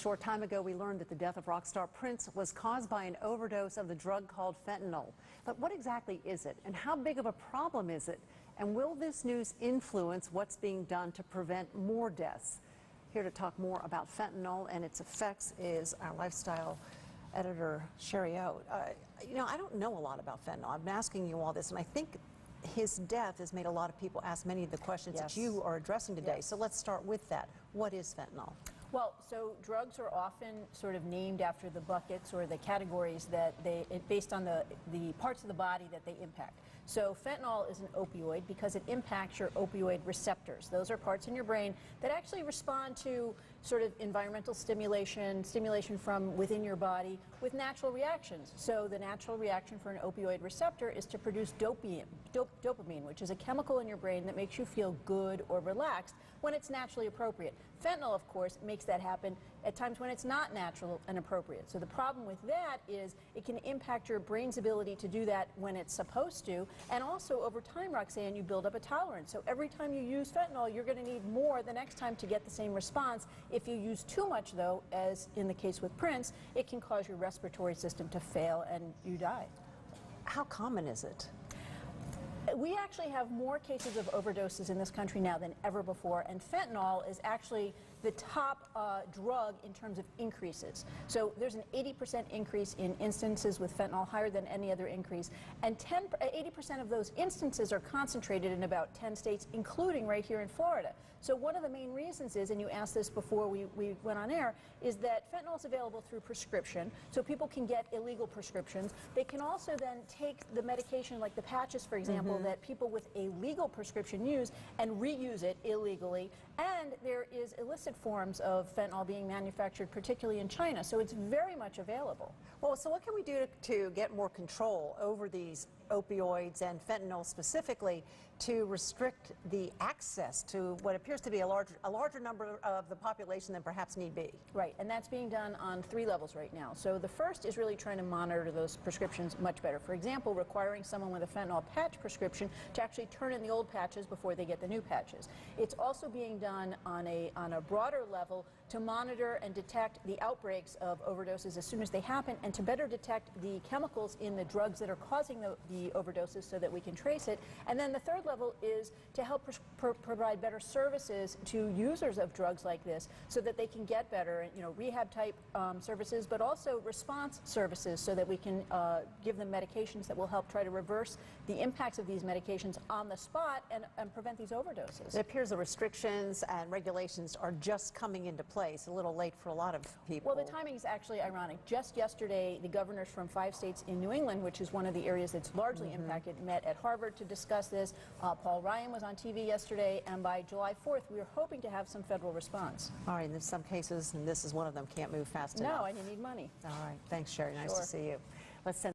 short time ago, we learned that the death of rock star Prince was caused by an overdose of the drug called fentanyl. But what exactly is it, and how big of a problem is it? And will this news influence what's being done to prevent more deaths? Here to talk more about fentanyl and its effects is our lifestyle editor, Shari. You know, I don't know a lot about fentanyl. I've been asking you all this, and I think his death has made a lot of people ask many of the questions that you are addressing today. So let's start with that. What is fentanyl? Well, so drugs are often sort of named after the buckets or the categories that based on the parts of the body that they impact. So fentanyl is an opioid because it impacts your opioid receptors. Those are parts in your brain that actually respond to sort of environmental stimulation from within your body with natural reactions. So the natural reaction for an opioid receptor is to produce dopamine, which is a chemical in your brain that makes you feel good or relaxed when it's naturally appropriate. Fentanyl, of course, makes that happen at times when it's not natural and appropriate. So the problem with that is it can impact your brain's ability to do that when it's supposed to, and also over time, Roxanne, you build up a tolerance. So every time you use fentanyl, you're going to need more the next time to get the same response. If you use too much, though, as in the case with Prince, it can cause your respiratory system to fail and you die. How common is it? We actually have more cases of overdoses in this country now than ever before, and fentanyl is actually the top drug in terms of increases. So there's an 80% increase in instances with fentanyl, higher than any other increase, and 80% of those instances are concentrated in about 10 states, including right here in Florida. So one of the main reasons is, and you asked this before we went on air, is that fentanyl is available through prescription, so people can get illegal prescriptions. They can also then take the medication, like the patches, for example, that people with a legal prescription use and reuse it illegally. And there is illicit forms of fentanyl being manufactured, particularly in China, so it's very much available. Well, so what can we do to get more control over these opioids and fentanyl specifically to restrict the access to what appears to be a larger number of the population than perhaps need be? Right, and that's being done on 3 levels right now. So the first is really trying to monitor those prescriptions much better. For example, requiring someone with a fentanyl patch prescription to actually turn in the old patches before they get the new patches. It's also being done on a broader level to monitor and detect the outbreaks of overdoses as soon as they happen, and to better detect the chemicals in the drugs that are causing the overdoses so that we can trace it. And then the third level is to help provide better services to users of drugs like this so that they can get better, rehab type services, but also response services so that we can give them medications that will help try to reverse the impacts of these medications on the spot and prevent these overdoses. It appears the restrictions and regulations are just coming into place, a little late for a lot of people. Well, the timing is actually ironic. Just yesterday, the governors from 5 states in New England, which is one of the areas that's largely impacted, met at Harvard to discuss this. Paul Ryan was on TV yesterday, and by July 4th, we are hoping to have some federal response. All right, and in some cases, and this is one of them, can't move fast enough. No, and you need money. All right, thanks, Shari. Nice to see you. Let's send